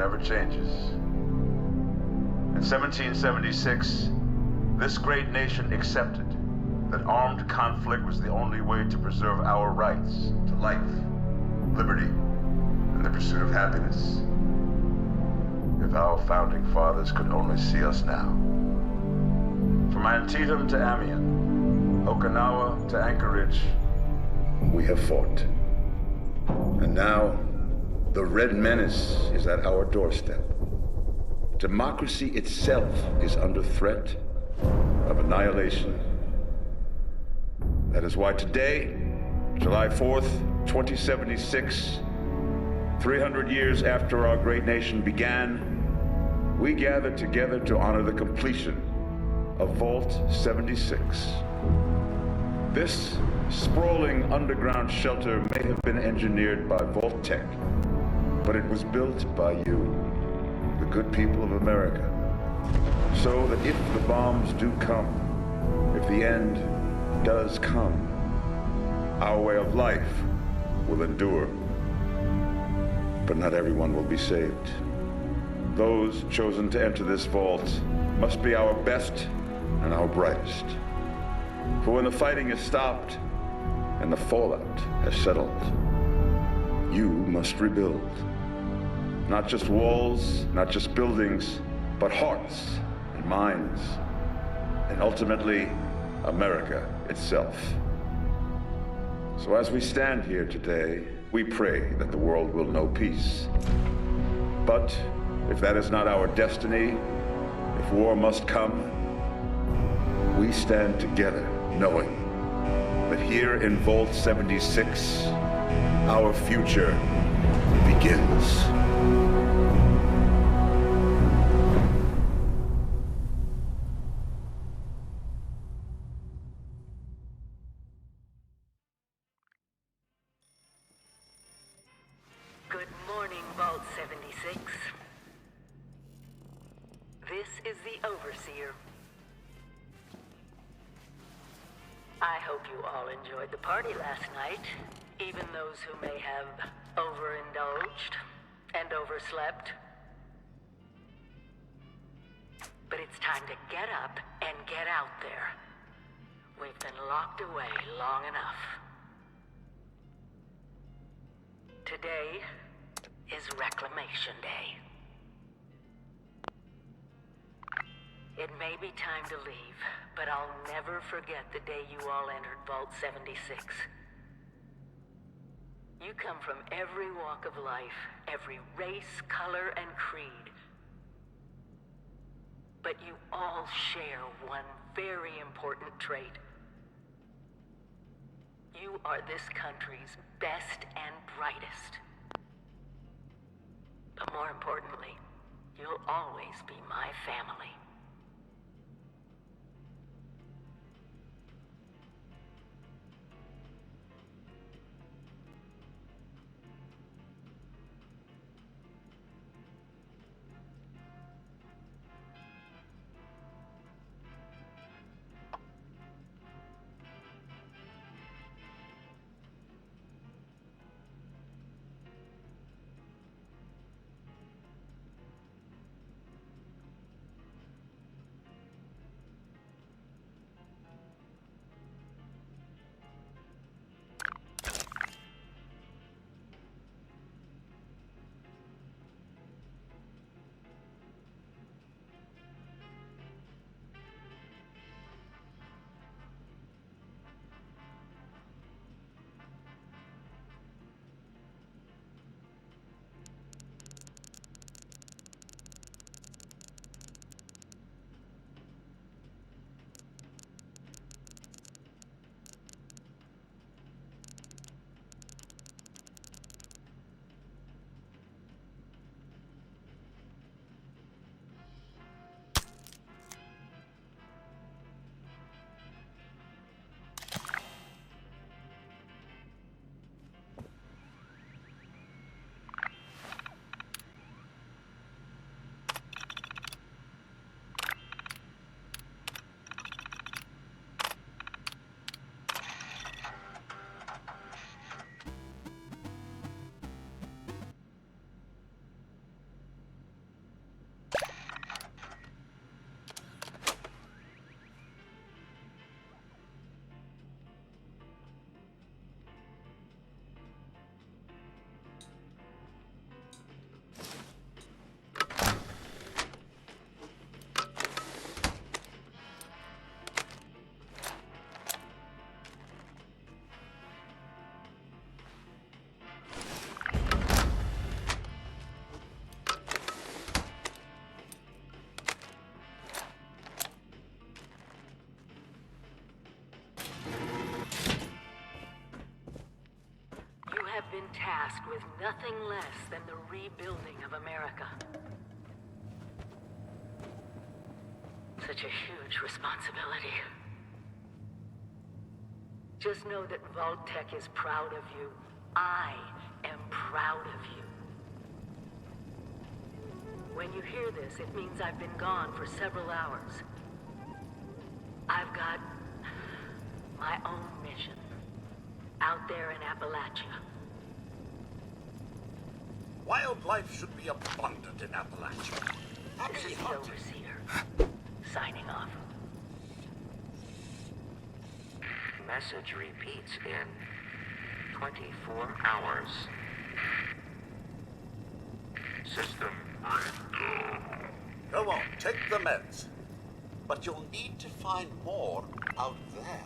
never changes. In 1776, this great nation accepted that armed conflict was the only way to preserve our rights to life, liberty, and the pursuit of happiness. If our founding fathers could only see us now. From Antietam to Amiens, Okinawa to Anchorage, we have fought. And now, the Red Menace is at our doorstep. Democracy itself is under threat of annihilation. That is why today, July 4th, 2076, 300 years after our great nation began, we gather together to honor the completion of Vault 76. This sprawling underground shelter may have been engineered by Vault Tech, but it was built by you, the good people of America, so that if the bombs do come, if the end does come, our way of life will endure. But not everyone will be saved. Those chosen to enter this vault must be our best and our brightest. For when the fighting is stopped and the fallout has settled, you must rebuild. Not just walls, not just buildings, but hearts and minds, and ultimately, America itself. So as we stand here today, we pray that the world will know peace. But if that is not our destiny, if war must come, we stand together knowing that here in Vault 76, our future begins. Good morning, Vault 76. This is the Overseer. I hope you all enjoyed the party last night, even those who may have overindulged and overslept. But it's time to get up and get out there. We've been locked away long enough. Today is Reclamation Day. It may be time to leave, but I'll never forget the day you all entered Vault 76. You come from every walk of life, every race, color, and creed. But you all share one very important trait. You are this country's best and brightest. But more importantly, you'll always be my family. tasked with nothing less than the rebuilding of America. Such a huge responsibility. Just know that Vault-Tec is proud of you. I am proud of you. When you hear this, it means I've been gone for several hours. I've got my own mission out there in Appalachia. Wildlife should be abundant in Appalachia. This is the Overseer, signing off. Message repeats in 24 hours. System breakdown. Go on, take the meds. But you'll need to find more out there.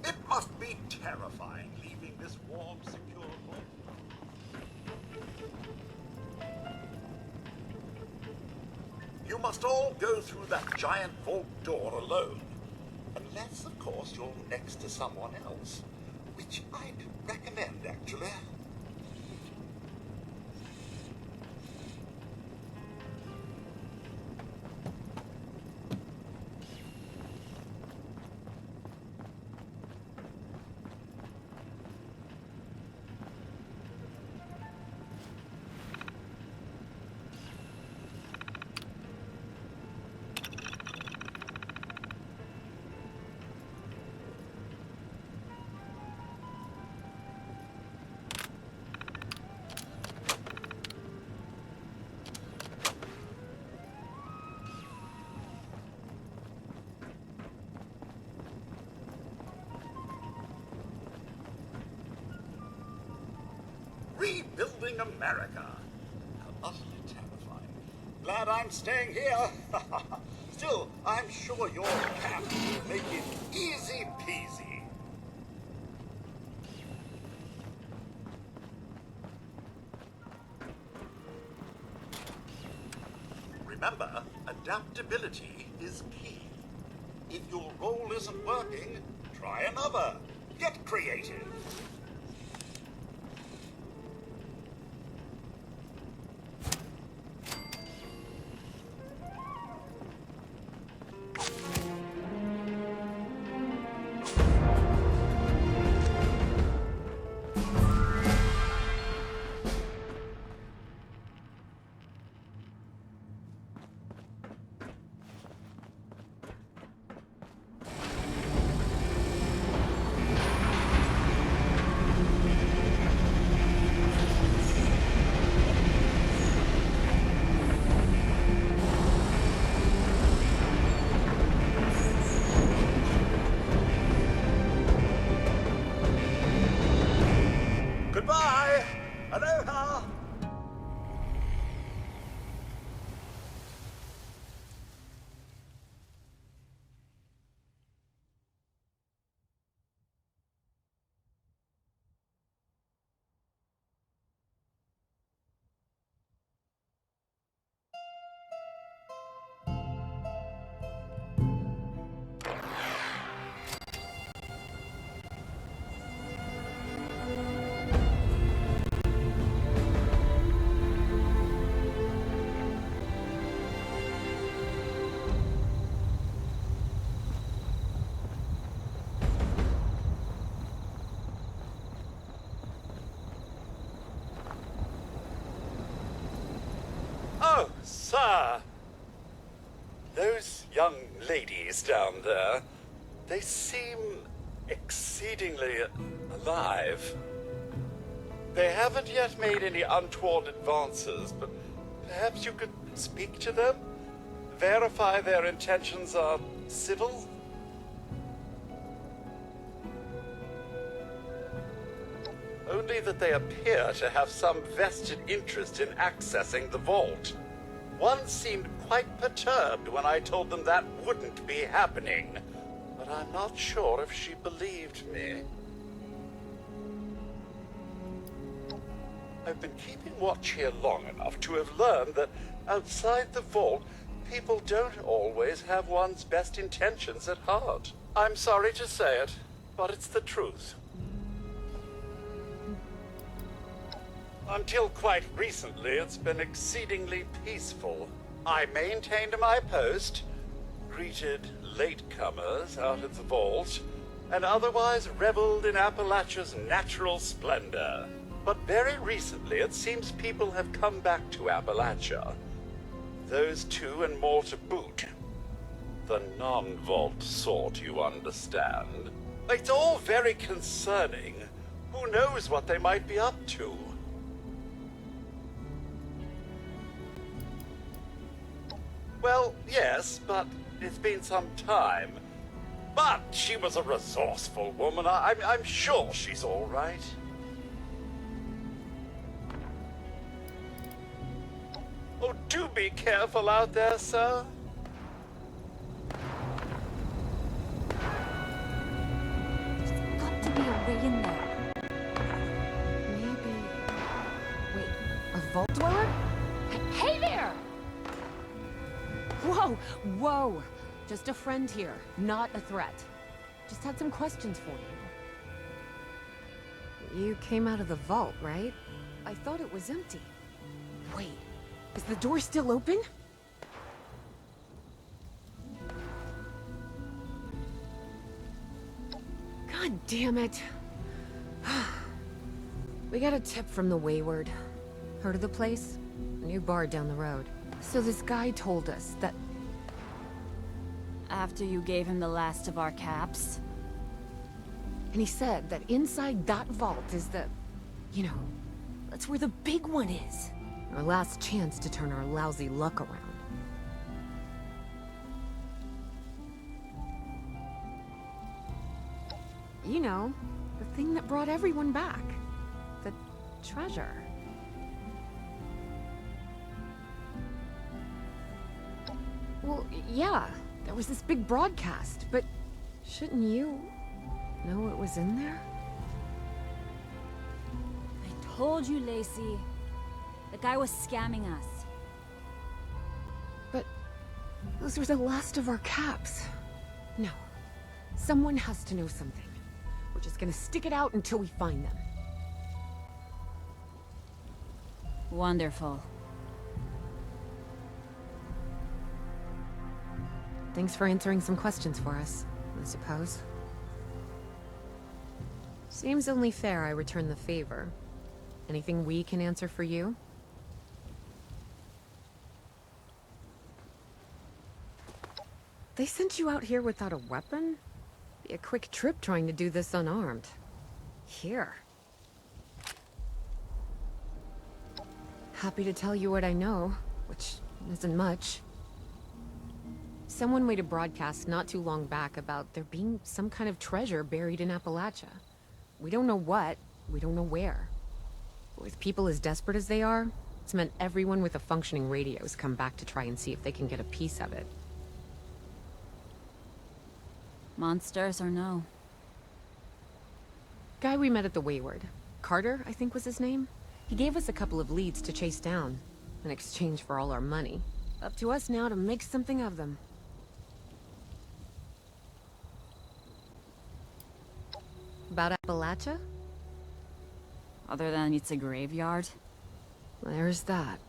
It must be terrifying leaving this warm, secure home. You must all go through that giant vault door alone. Unless, of course, you're next to someone else. Which I'd recommend, actually. Rebuilding America. How utterly terrifying. Glad I'm staying here. Still, I'm sure your cat will make it easy peasy. Remember, adaptability is key. If your role isn't working, try another. Get creative. Goodbye! Aloha! Oh, sir. Those young ladies down there, they seem exceedingly alive. They haven't yet made any untoward advances, but perhaps you could speak to them? Verify their intentions are civil? Only that they appear to have some vested interest in accessing the vault. One seemed quite perturbed when I told them that wouldn't be happening, but I'm not sure if she believed me. I've been keeping watch here long enough to have learned that outside the vault, people don't always have one's best intentions at heart. I'm sorry to say it, but it's the truth. Until quite recently, it's been exceedingly peaceful. I maintained my post, greeted latecomers out of the vault, and otherwise reveled in Appalachia's natural splendor. But very recently, it seems people have come back to Appalachia. Those two and more to boot. The non-vault sort, you understand. It's all very concerning. Who knows what they might be up to? Well, yes, but it's been some time. But she was a resourceful woman. I'm sure she's all right. Oh, do be careful out there, sir. There's got to be a way in there. Maybe... Wait, a vault dweller? Hey there! Whoa, whoa! Just a friend here, not a threat. Just had some questions for you. You came out of the vault, right? I thought it was empty. Wait, is the door still open? God damn it. We got a tip from the Wayward. Heard of the place? A new bar down the road. So this guy told us that... After you gave him the last of our caps? And he said that inside that vault is the... You know, that's where the big one is. Our last chance to turn our lousy luck around. You know, the thing that brought everyone back. The treasure. Well, yeah, there was this big broadcast, but shouldn't you know what was in there? I told you, Lacey. The guy was scamming us. But those were the last of our caps. No, someone has to know something. We're just gonna stick it out until we find them. Wonderful. Thanks for answering some questions for us, I suppose. Seems only fair I return the favor. Anything we can answer for you? They sent you out here without a weapon? Be a quick trip trying to do this unarmed. Here. Happy to tell you what I know, which isn't much. Someone made a broadcast not too long back about there being some kind of treasure buried in Appalachia. We don't know what, we don't know where. With people as desperate as they are, it's meant everyone with a functioning radio's come back to try and see if they can get a piece of it. Monsters or no? Guy we met at the Wayward. Carter, I think was his name. He gave us a couple of leads to chase down, in exchange for all our money. Up to us now to make something of them. About Appalachia? Other than it's a graveyard? There's that.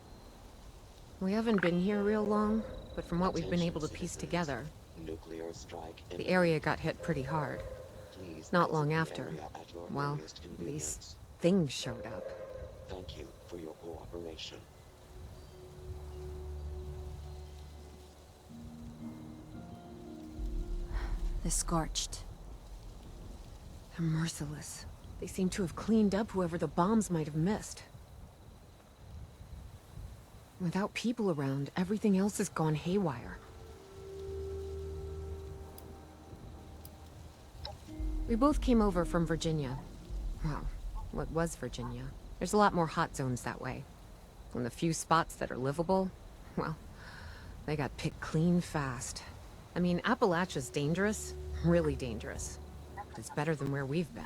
We haven't been here real long, but from what we've been able to piece together, Nuclear strike the area got hit pretty hard. Please Not long exit the after, area at your well, earliest these convenience. things showed up. Thank you for your cooperation. The Scorched. They're merciless. They seem to have cleaned up whoever the bombs might have missed. Without people around, everything else has gone haywire. We both came over from Virginia. Well, what was Virginia? There's a lot more hot zones that way. And the few spots that are livable, well, they got picked clean fast. I mean, Appalachia's dangerous, really dangerous. But it's better than where we've been.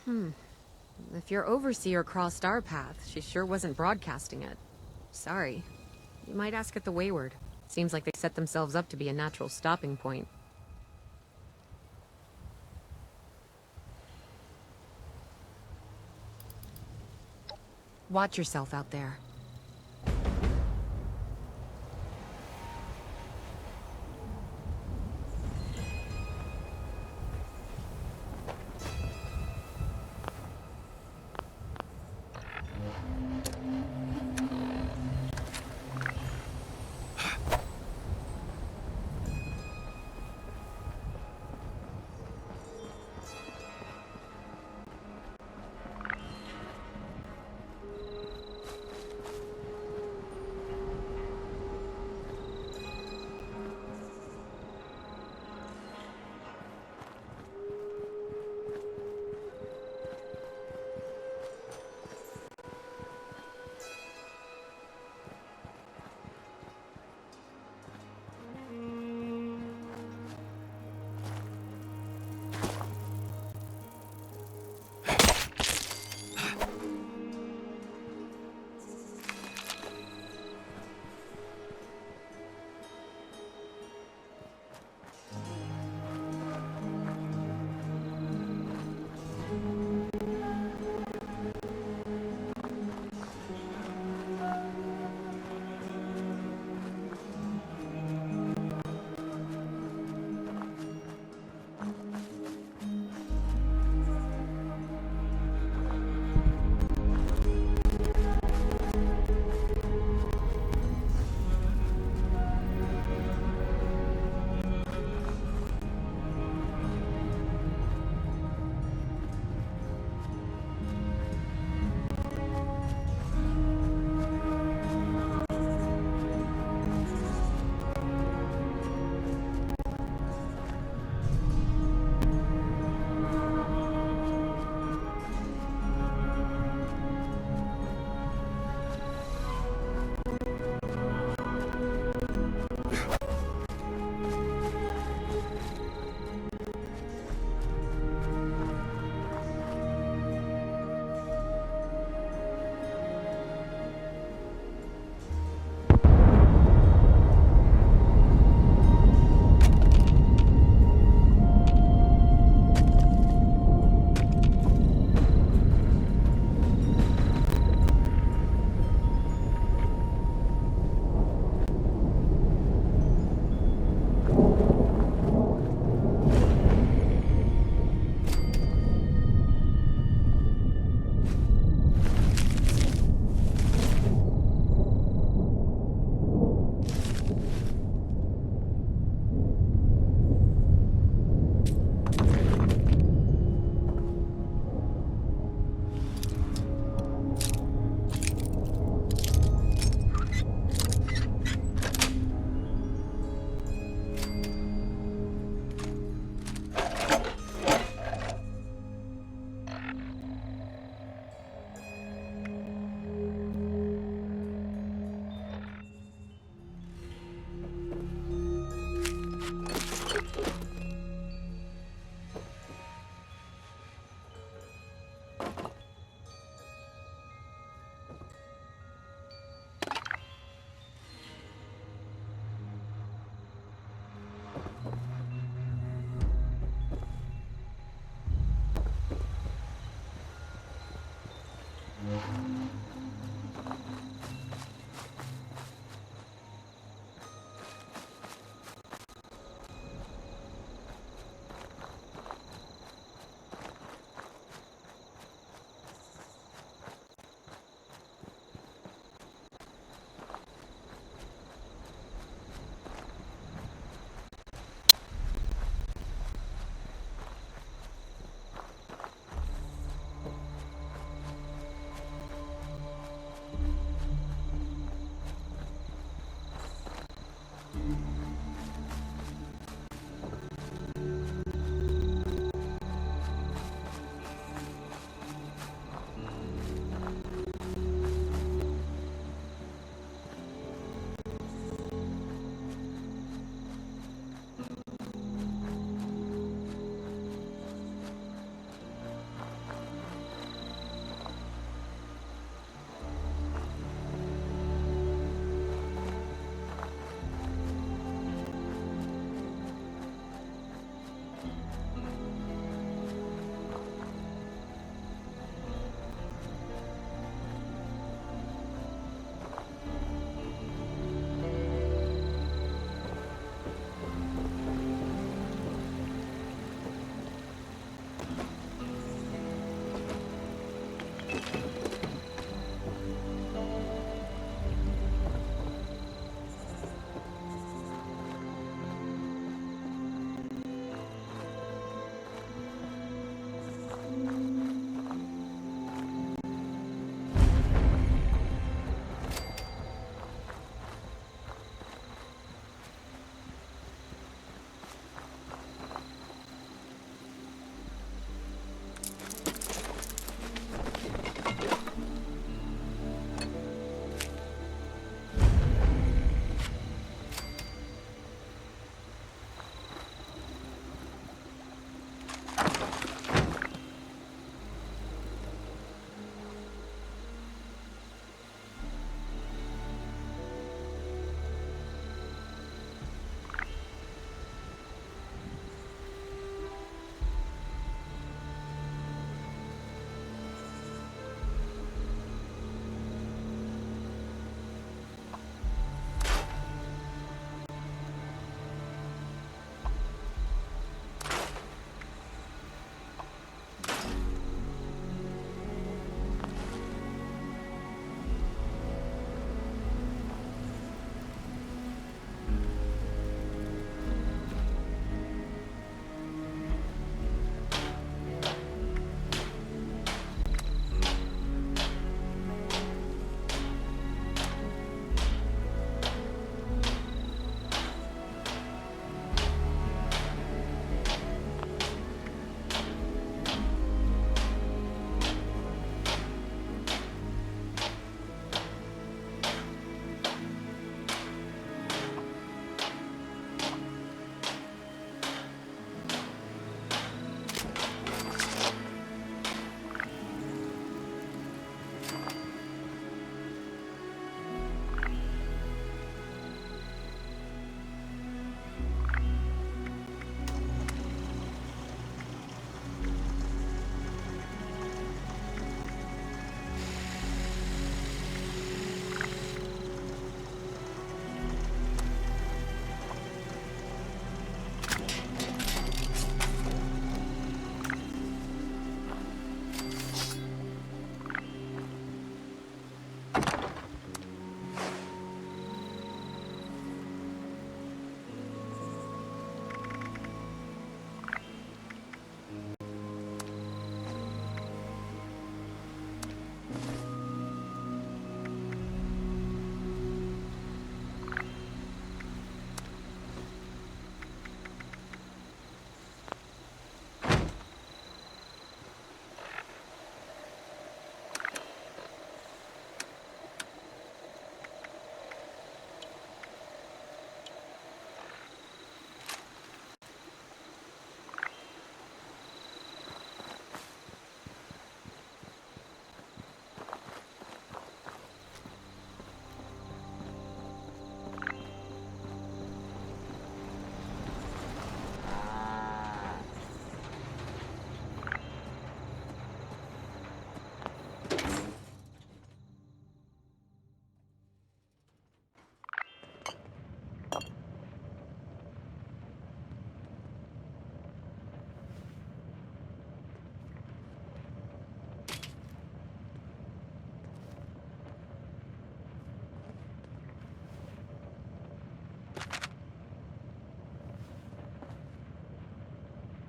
If your overseer crossed our path, she sure wasn't broadcasting it. Sorry. You might ask at the Wayward. Seems like they set themselves up to be a natural stopping point. Watch yourself out there.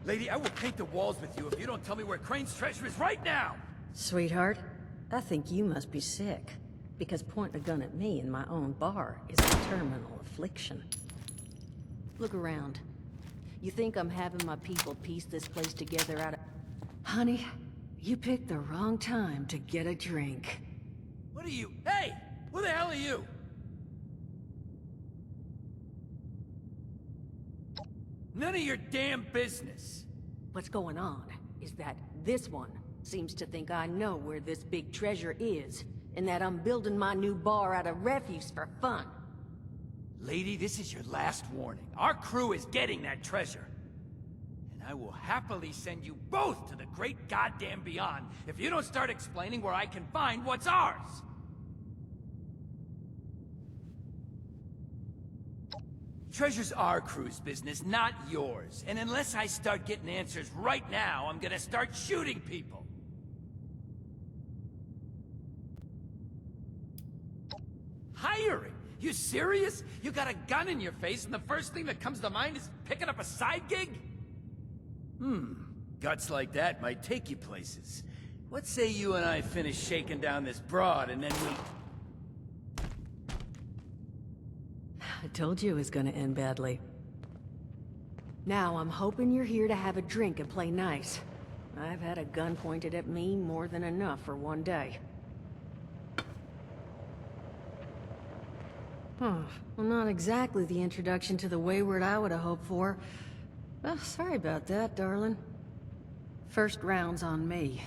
Lady, I will paint the walls with you if you don't tell me where Crane's treasure is right now! Sweetheart, I think you must be sick. Because pointing a gun at me in my own bar is a terminal affliction. Look around. You think I'm having my people piece this place together out of... Honey, you picked the wrong time to get a drink. What are you? Hey! Who the hell are you? None of your damn business. What's going on is that this one seems to think I know where this big treasure is, and that I'm building my new bar out of refuse for fun. Lady, this is your last warning. Our crew is getting that treasure. And I will happily send you both to the great goddamn beyond if you don't start explaining where I can find what's ours! Treasure's our crew's business, not yours. And unless I start getting answers right now, I'm gonna start shooting people. Hiring? You serious? You got a gun in your face and the first thing that comes to mind is picking up a side gig? Guts like that might take you places. What say you and I finish shaking down this broad and then we... I told you it was gonna end badly. Now I'm hoping you're here to have a drink and play nice. I've had a gun pointed at me more than enough for one day. Well, not exactly the introduction to the Wayward I would have hoped for. Well, sorry about that, darling. First round's on me.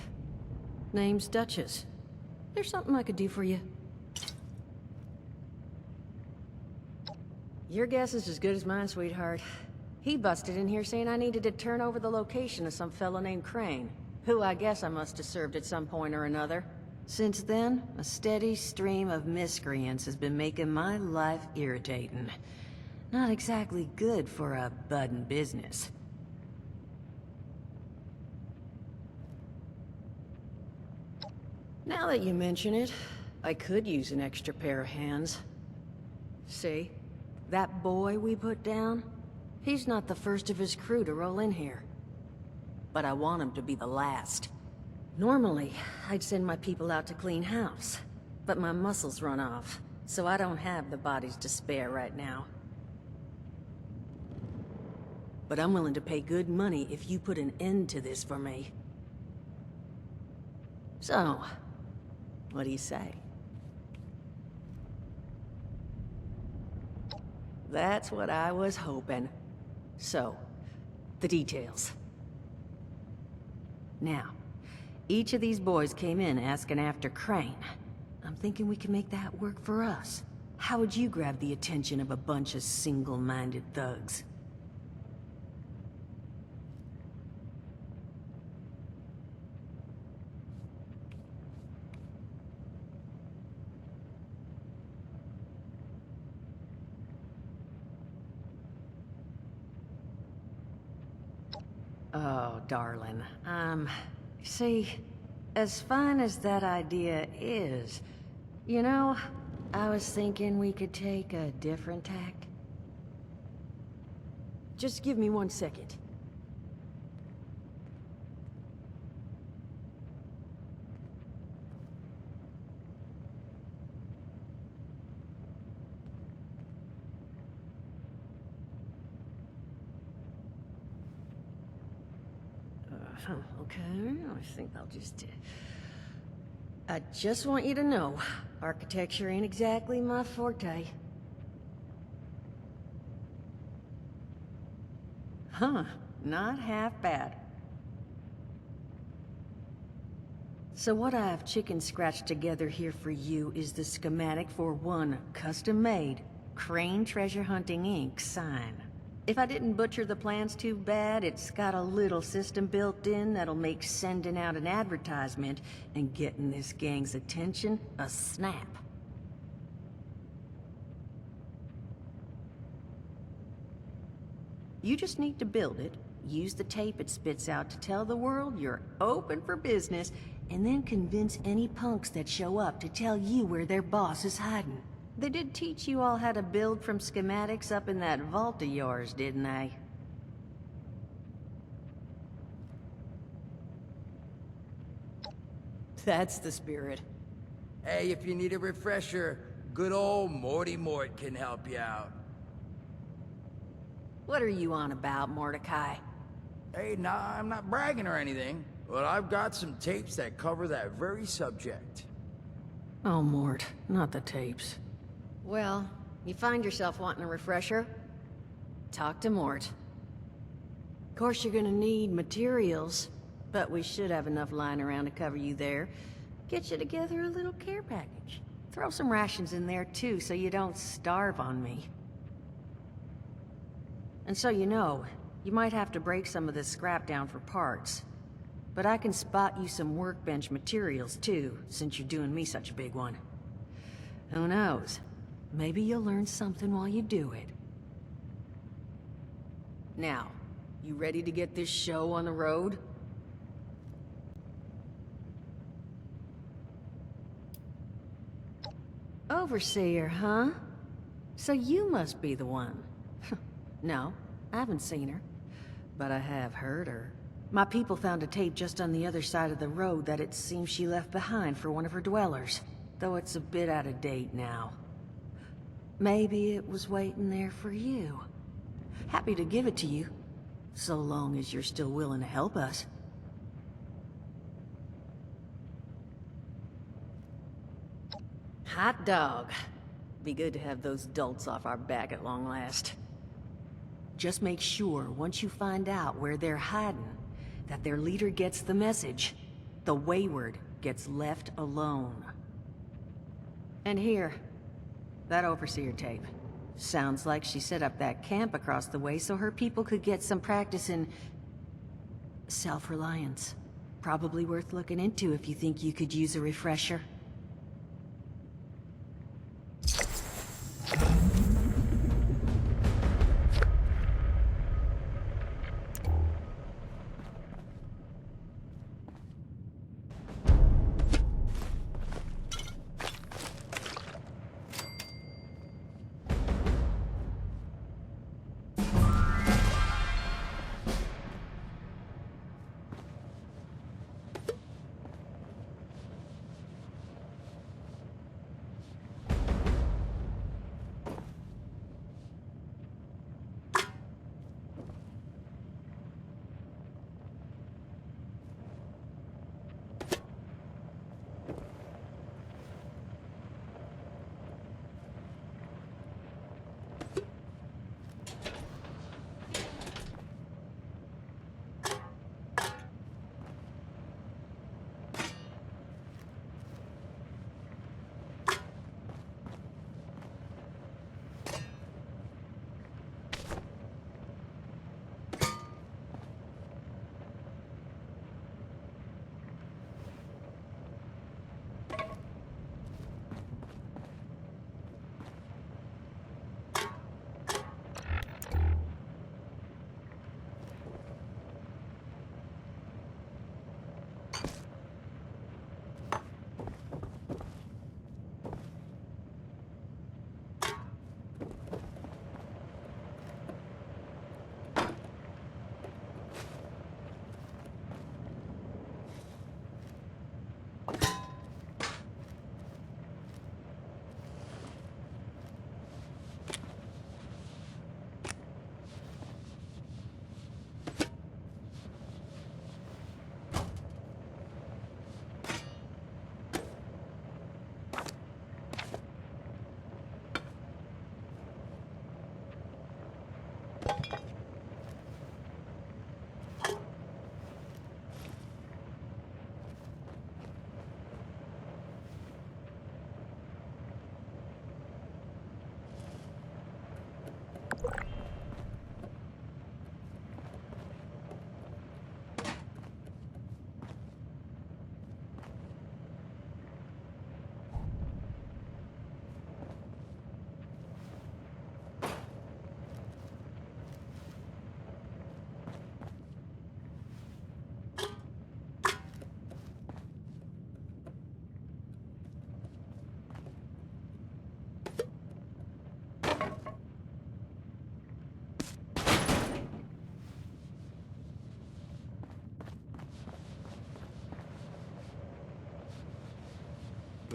Name's Duchess. There's something I could do for you. Your guess is as good as mine, sweetheart. He busted in here saying I needed to turn over the location to some fellow named Crane, who I guess I must have served at some point or another. Since then, a steady stream of miscreants has been making my life irritating. Not exactly good for a budding business. Now that you mention it, I could use an extra pair of hands. See? That boy we put down? He's not the first of his crew to roll in here. But I want him to be the last. Normally, I'd send my people out to clean house. But my muscles run off, so I don't have the bodies to spare right now. But I'm willing to pay good money if you put an end to this for me. So, what do you say? That's what I was hoping. So, the details. Now, each of these boys came in asking after Crane. I'm thinking we can make that work for us. How would you grab the attention of a bunch of single-minded thugs? Oh, darling, see, as fine as that idea is, you know, I was thinking we could take a different tack. Just give me 1 second. Okay, I think I'll just... I just want you to know, architecture ain't exactly my forte. Huh, not half bad. So what I've chicken scratched together here for you is the schematic for one custom-made Crane Treasure Hunting Inc. sign. If I didn't butcher the plans too bad, it's got a little system built in that'll make sending out an advertisement and getting this gang's attention a snap. You just need to build it, use the tape it spits out to tell the world you're open for business, and then convince any punks that show up to tell you where their boss is hiding. They did teach you all how to build from schematics up in that vault of yours, didn't they? That's the spirit. Hey, if you need a refresher, good old Morty Mort can help you out. What are you on about, Mordecai? Hey, nah, I'm not bragging or anything, but I've got some tapes that cover that very subject. Oh, Mort, not the tapes. Well, you find yourself wanting a refresher? Talk to Mort. Of course, you're gonna need materials, but we should have enough lying around to cover you there. Get you together a little care package. Throw some rations in there, too, so you don't starve on me. And so you know, you might have to break some of this scrap down for parts. But I can spot you some workbench materials, too, since you're doing me such a big one. Who knows? Maybe you'll learn something while you do it. Now, you ready to get this show on the road? Overseer, huh? So you must be the one. No, I haven't seen her, but I have heard her. My people found a tape just on the other side of the road that it seems she left behind for one of her dwellers, though it's a bit out of date now. Maybe it was waiting there for you. Happy to give it to you, so long as you're still willing to help us. Hot dog. Be good to have those dolts off our back at long last. Just make sure, once you find out where they're hiding, that their leader gets the message. The wayward gets left alone. And here, that overseer tape. Sounds like she set up that camp across the way so her people could get some practice in self-reliance. Probably worth looking into if you think you could use a refresher.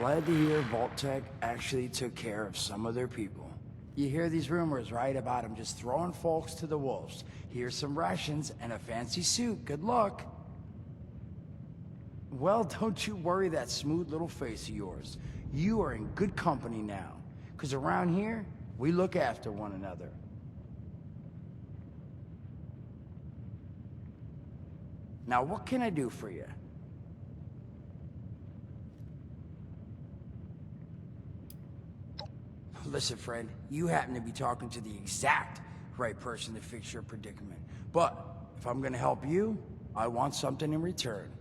glad to hear Vault-Tec actually took care of some of their people. You hear these rumors, right, about them just throwing folks to the wolves. Here's some rations and a fancy suit. Good luck. Well, don't you worry that smooth little face of yours. You are in good company now. 'Cause around here, we look after one another. Now, what can I do for you? Listen, friend, you happen to be talking to the exact right person to fix your predicament. But if I'm gonna help you, I want something in return.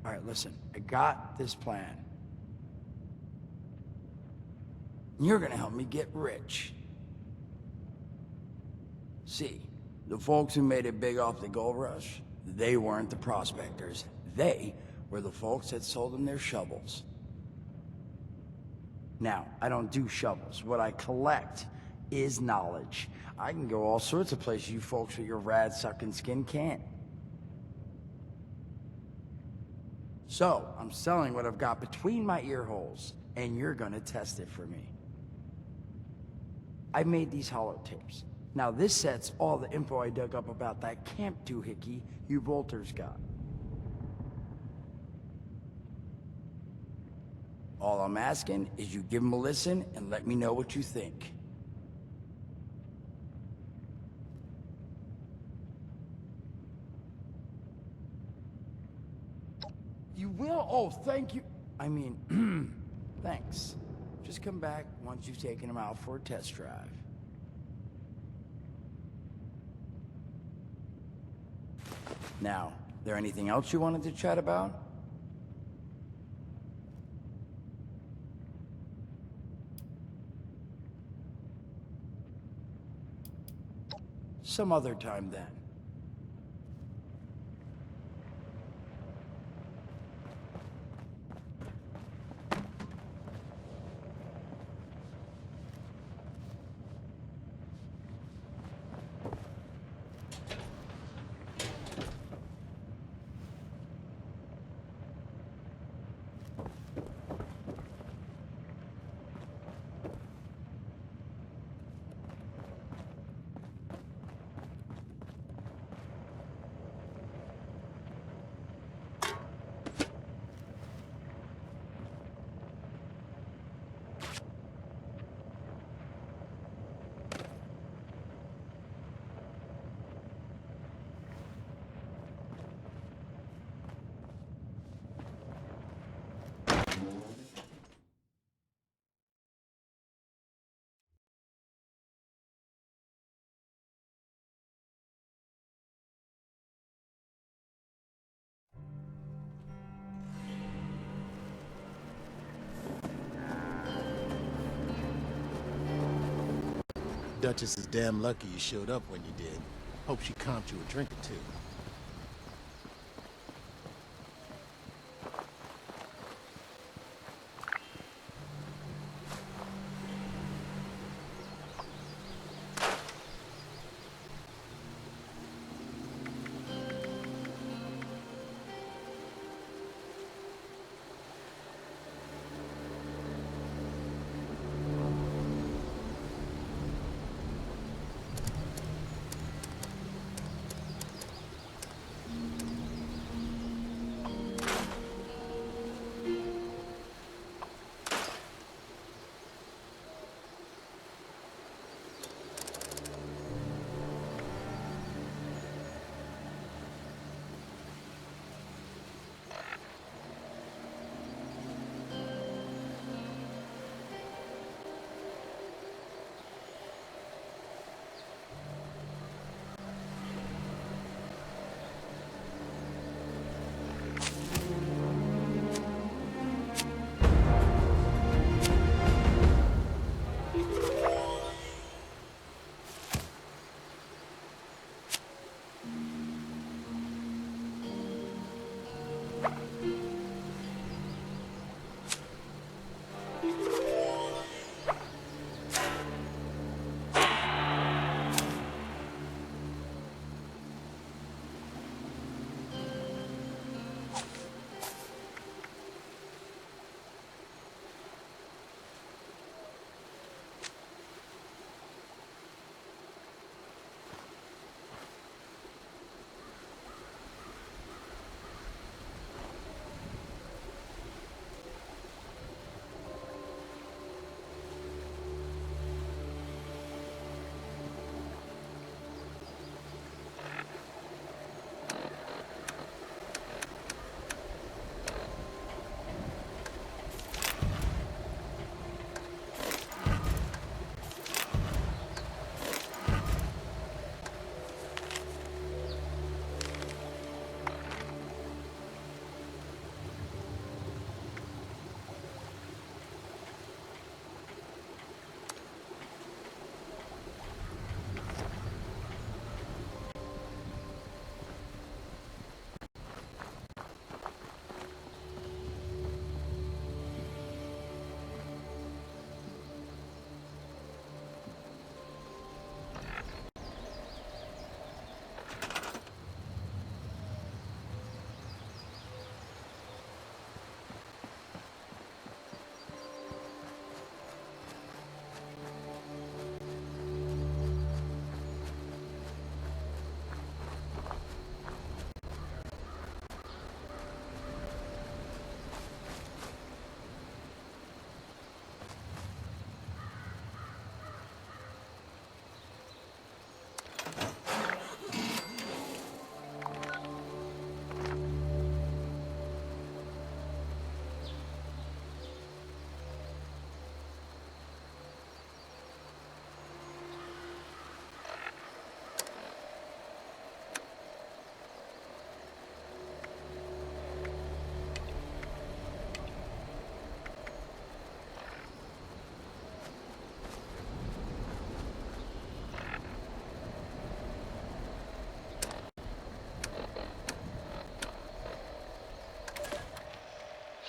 All right, listen, I got this plan. You're gonna help me get rich. See, the folks who made it big off the gold rush, they weren't the prospectors. They were the folks that sold them their shovels. Now, I don't do shovels. What I collect is knowledge. I can go all sorts of places you folks with your rad-sucking skin can't. So, I'm selling what I've got between my ear holes, and you're gonna test it for me. I made these holotapes. Now this set's all the info I dug up about that camp doohickey you Volters got. All I'm asking is you give him a listen and let me know what you think. You will? Oh, thank you. I mean, thanks. Just come back once you've taken him out for a test drive. Now, there anything else you wanted to chat about? Some other time then. Duchess is damn lucky you showed up when you did. Hope she comped you a drink or two.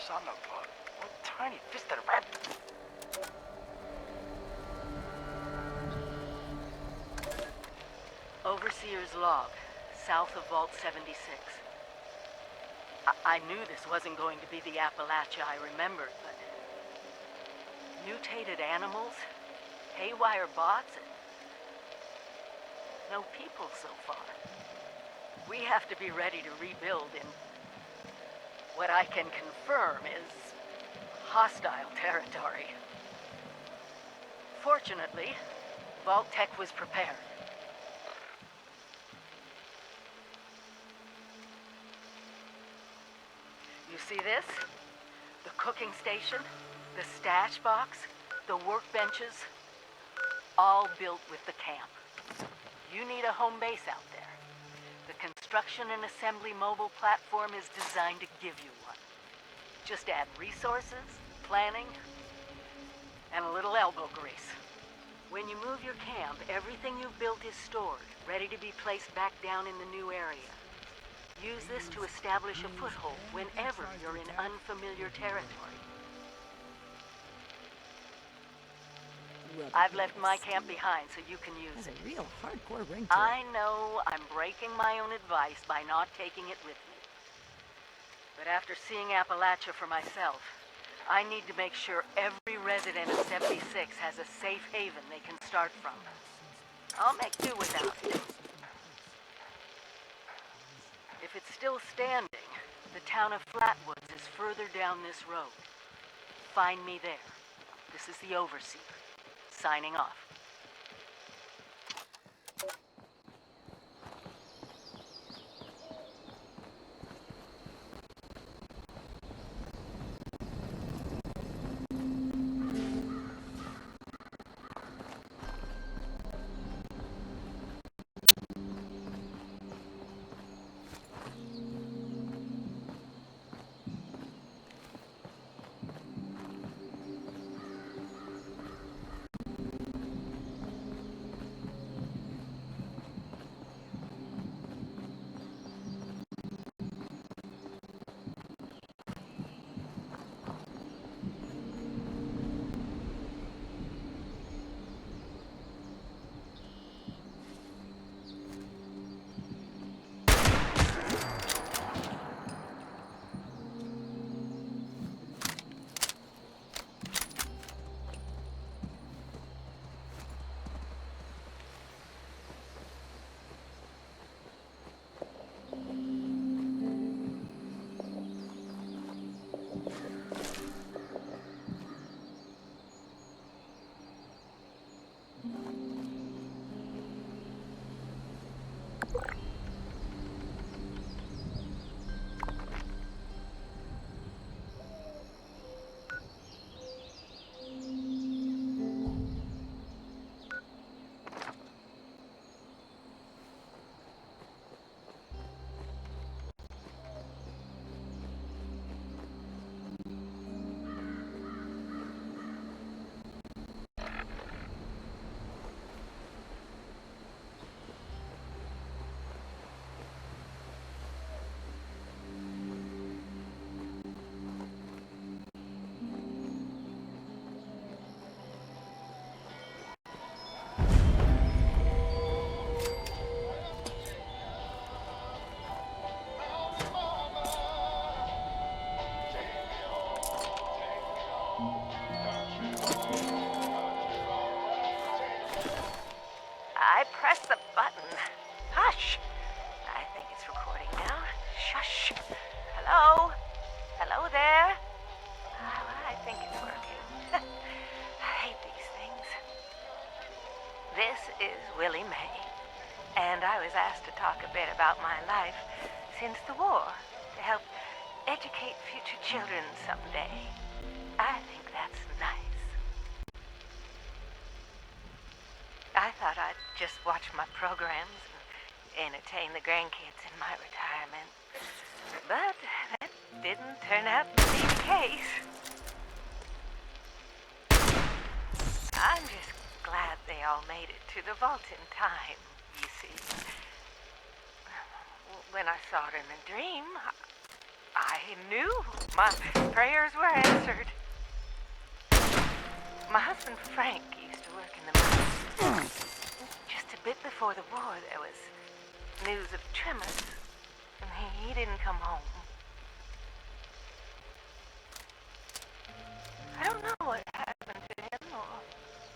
Son of a... What tiny-fisted rat... Overseer's log, south of Vault 76. I knew this wasn't going to be the Appalachia I remembered, but... mutated animals, haywire bots, and... no people so far. We have to be ready to rebuild in... what I can confirm is... hostile territory. Fortunately, Vault Tech was prepared. You see this? The cooking station, the stash box, the workbenches, all built with the camp. You need a home base out there. The construction and assembly mobile platform is designed to give you one. Just add resources, planning, and a little elbow grease. When you move your camp, everything you've built is stored, ready to be placed back down in the new area. Use this to establish a foothold whenever you're in unfamiliar territory. I've left my camp behind so you can use it. That's a real hardcore ring to it. I know I'm breaking my own advice by not taking it with me. But after seeing Appalachia for myself, I need to make sure every resident of 76 has a safe haven they can start from. I'll make do without it. If it's still standing, the town of Flatwoods is further down this road. Find me there. This is the Overseer, signing off. I pressed the button. Hush! I think it's recording now. Shush! Hello? Hello there? I think it's working. I hate these things. This is Willie Mae, and I was asked to talk a bit about my life since the war to help educate future children someday. I think that's nice. I thought I'd just watch my programs and entertain the grandkids in my retirement. But that didn't turn out to be the case. I'm just glad they all made it to the vault in time, you see. When I saw it in a dream, I knew my prayers were answered. My husband Frank used to work in the mines. Just a bit before the war, there was news of tremors, and he didn't come home. I don't know what happened to him or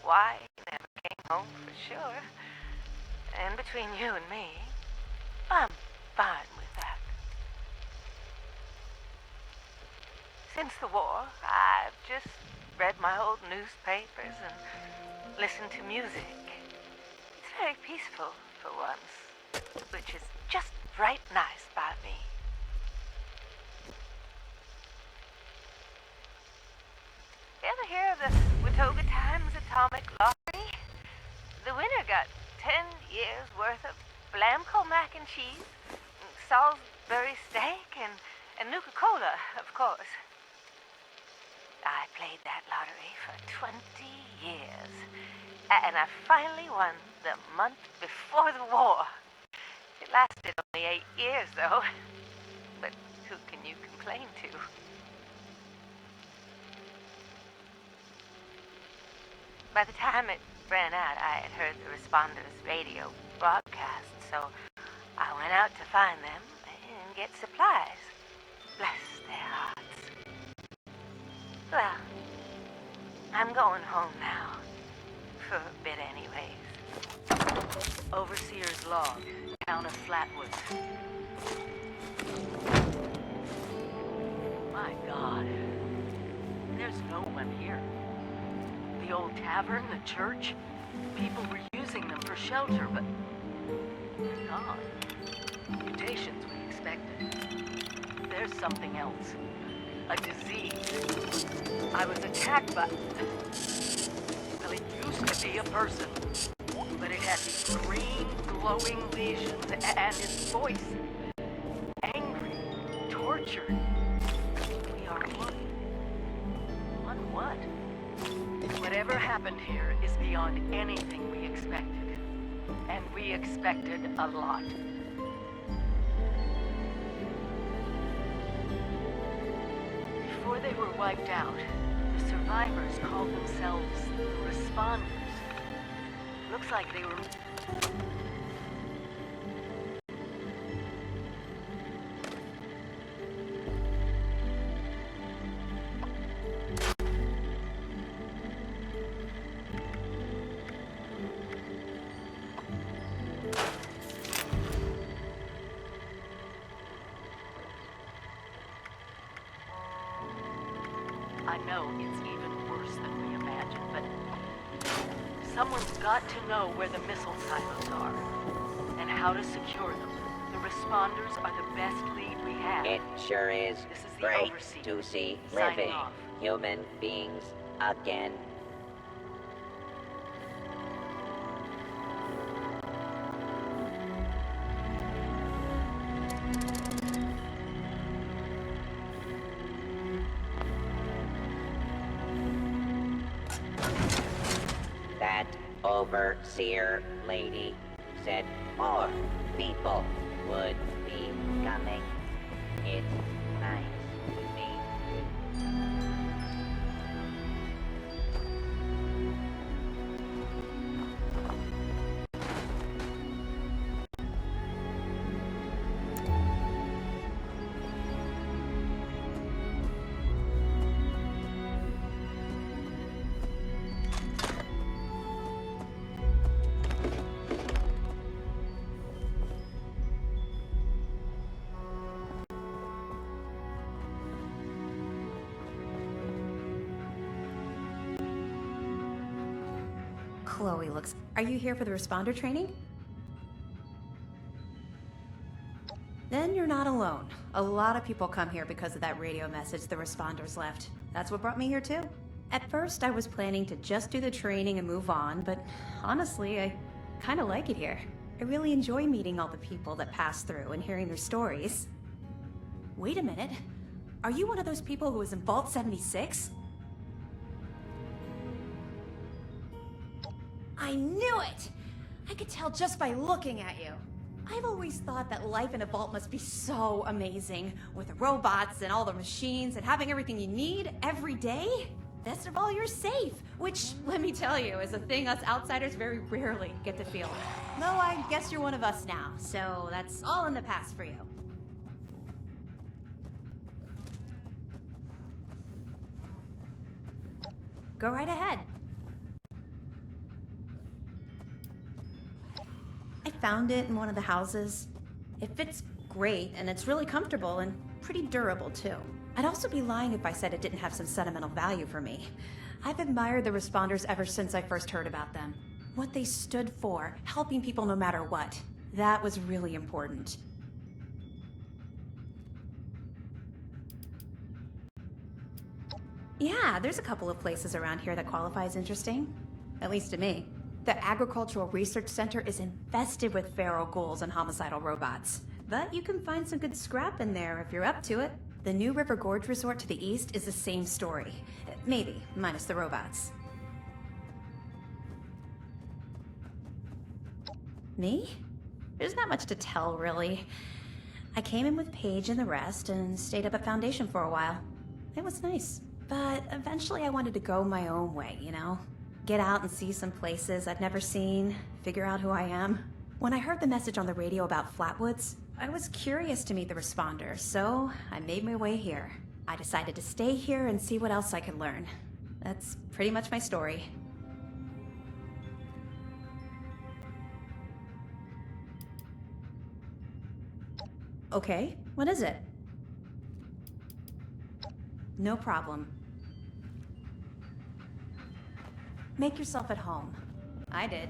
why he never came home for sure. And between you and me, I'm fine with that. Since the war, I've just read my old newspapers and listened to music. It's very peaceful for once, which is just right nice by me. You ever hear of the Watoga Times Atomic Lottery? The winner got 10 years worth of Blamco mac and cheese, Salisbury steak, and Nuka-Cola, of course. I played that lottery for 20 years, and I finally won the month before the war. It lasted only 8 years, though. But who can you complain to? By the time it ran out, I had heard the responders' radio broadcast, so I went out to find them and get supplies. Bless their hearts. Well, I'm going home now. For a bit anyways. Overseer's log, town of Flatwoods. My God. There's no one here. The old tavern, the church, people were using them for shelter, but they're gone. Mutations we expected. There's something else. A disease. I was attacked by... Well, it used to be a person. But it had these green, glowing lesions, and its voice. Angry. Tortured. We are one. One what? Whatever happened here is beyond anything we expected. And we expected a lot. Before they were wiped out, the survivors called themselves the Responders. Looks like they were... I know it's even worse than we imagined, but someone's got to know where the missile silos are and how to secure them. The Responders are the best lead we have. It sure is This is the great Overseer, to see signing living off. human beings again. That overseer lady said more people would be coming. It's nice to me. Chloe looks... Are you here for the responder training? Then you're not alone. A lot of people come here because of that radio message the responders left. That's what brought me here too. At first, I was planning to just do the training and move on, but honestly, I kind of like it here. I really enjoy meeting all the people that pass through and hearing their stories. Wait a minute. Are you one of those people who was in Vault 76? I knew it! I could tell just by looking at you. I've always thought that life in a vault must be so amazing, with the robots and all the machines and having everything you need every day. Best of all, you're safe, which, let me tell you, is a thing us outsiders very rarely get to feel. Though I guess you're one of us now, so that's all in the past for you. Go right ahead. I found it in one of the houses. It fits great, and it's really comfortable and pretty durable, too. I'd also be lying if I said it didn't have some sentimental value for me. I've admired the Responders ever since I first heard about them. What they stood for, helping people no matter what. That was really important. Yeah, there's a couple of places around here that qualify as interesting. At least to me. The Agricultural Research Center is infested with feral ghouls and homicidal robots. But you can find some good scrap in there if you're up to it. The New River Gorge Resort to the east is the same story. Maybe, minus the robots. Me? There's not much to tell, really. I came in with Paige and the rest and stayed up at Foundation for a while. It was nice. But eventually I wanted to go my own way, you know? Get out and see some places I've never seen, figure out who I am. When I heard the message on the radio about Flatwoods, I was curious to meet the Responders, so I made my way here. I decided to stay here and see what else I could learn. That's pretty much my story. Okay, what is it? No problem. Make yourself at home. I did.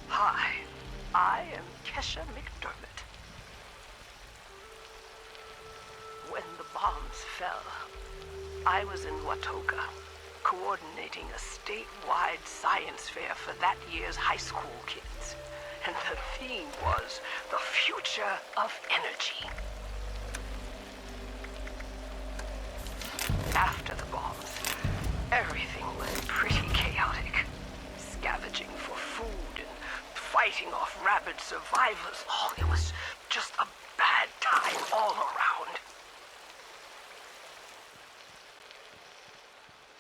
Hi, I am Kesha McDermott. When the bombs fell, I was in Watoga, coordinating a statewide science fair for that year's high school kids. And the theme was the future of energy. After the bombs, everything was pretty chaotic. Scavenging for food and fighting off rabid survivors. Oh, it was just a bad time all around.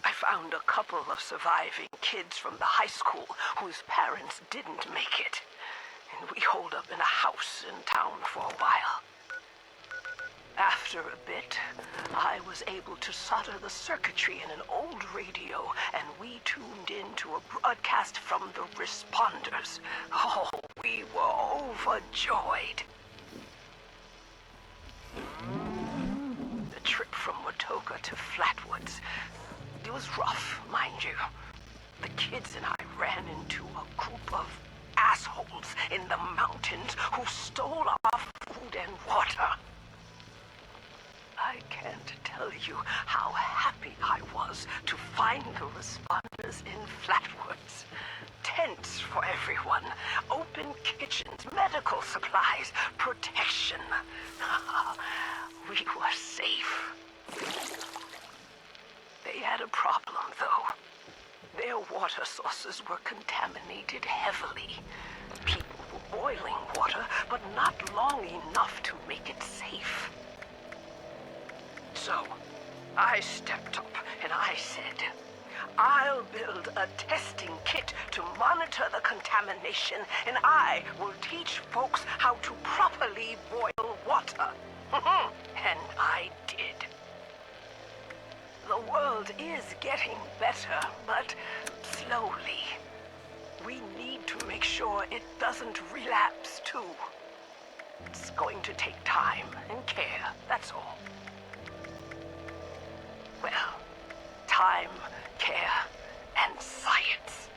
I found a couple of surviving kids from the high school whose parents didn't make it. And we holed up in a house in town for a while. After a bit, I was able to solder the circuitry in an old radio, and we tuned into a broadcast from the responders. Oh, we were overjoyed. The trip from Watoga to Flatwoods, it was rough, mind you. The kids and I ran into a group of assholes in the mountains who stole our food and water. I can't tell you how happy I was to find the responders in Flatwoods. Tents for everyone, open kitchens, medical supplies, protection. We were safe. They had a problem, though. Their water sources were contaminated heavily. People were boiling water, but not long enough to make it safe. So, I stepped up and I said, I'll build a testing kit to monitor the contamination, and I will teach folks how to properly boil water. And I did. The world is getting better, but slowly. We need to make sure it doesn't relapse, too. It's going to take time and care, that's all. Well, time, care, and science.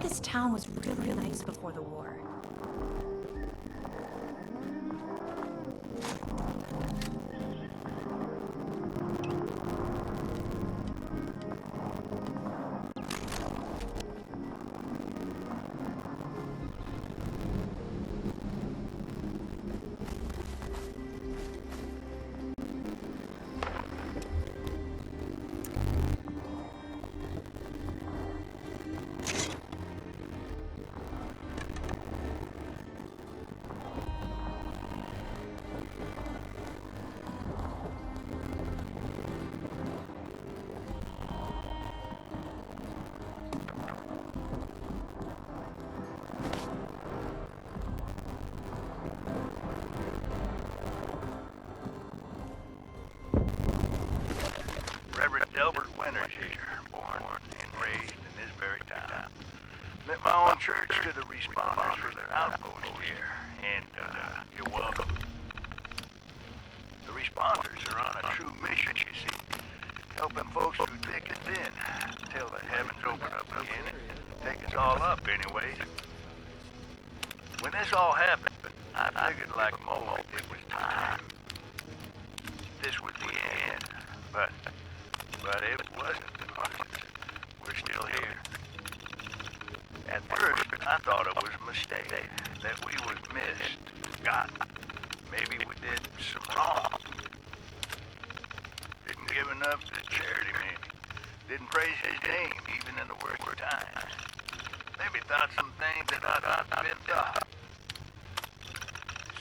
this town was really nice before the war. Met my own church to the responders for their outpost here, and you're welcome. The responders are on a true mission, you see, helping folks through thick and thin, till the heavens open up again and take us all up anyways. When this all happened, I figured like most it was time. This was the end, but it wasn't. We're still here. At first, I thought it was a mistake, that we was missed, forgotten. Maybe we did some wrong. Didn't give enough to charity, maybe. Didn't praise his name, even in the worst times. Maybe thought some things that I'd been thought.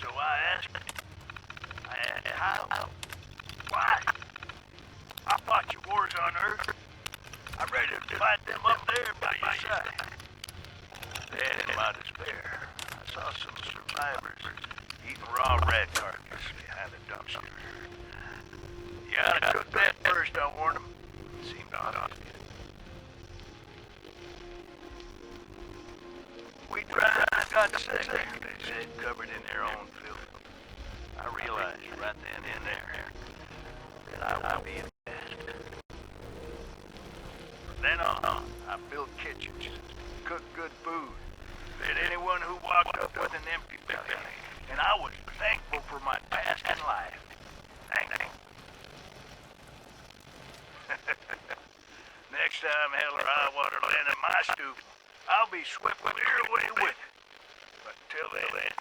So I asked how? Why? I fought your wars on Earth. I'm ready to fight them up there by your side. Then, in my despair, I saw some survivors eating raw rat carcass behind a dumpster. You gotta cook that first, I warned them. Seemed odd. We tried not to say they said, covered in their own filth. I realized right then and there that I would be best. From then on, I built kitchens, cooked good food, fed anyone who walked up with an empty belly, and I was thankful for my past in life. Thankful. Next time hell or high water land in my stoop, I'll be swept clear away with it. But until then,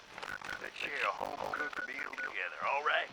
let's share a home-cooked meal together, all right?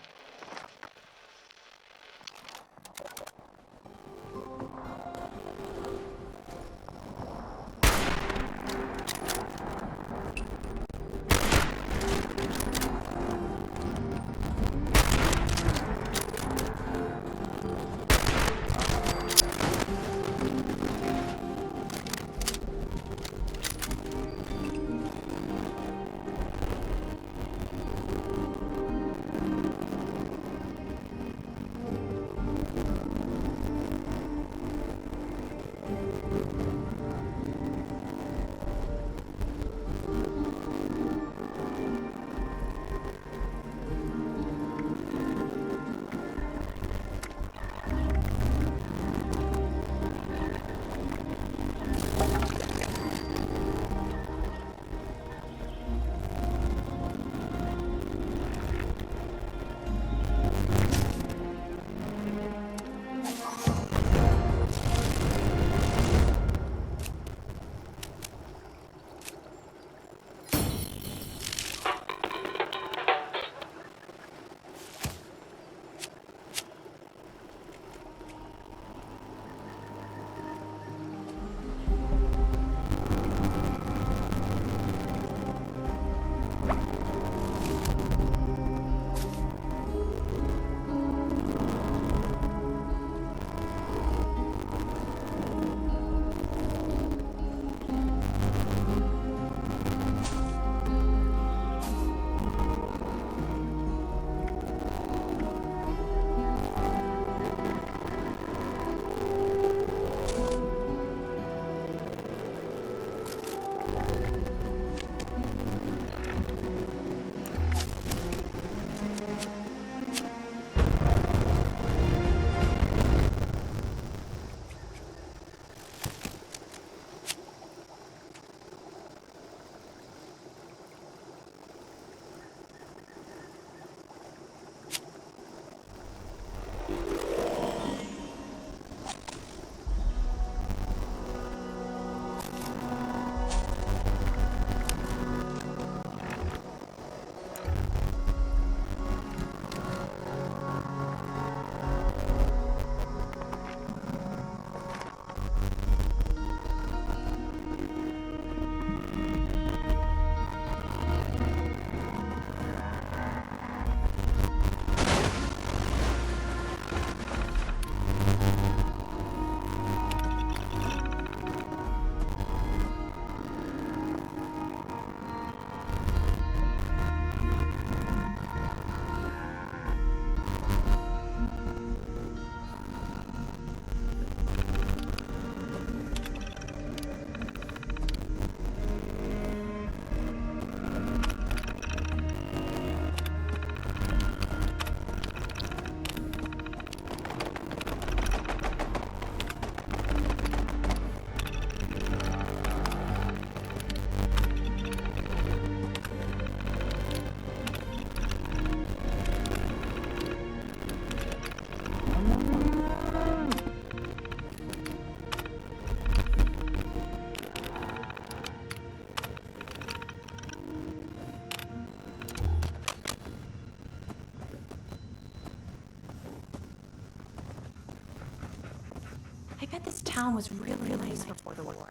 bet this town was really nice before the war.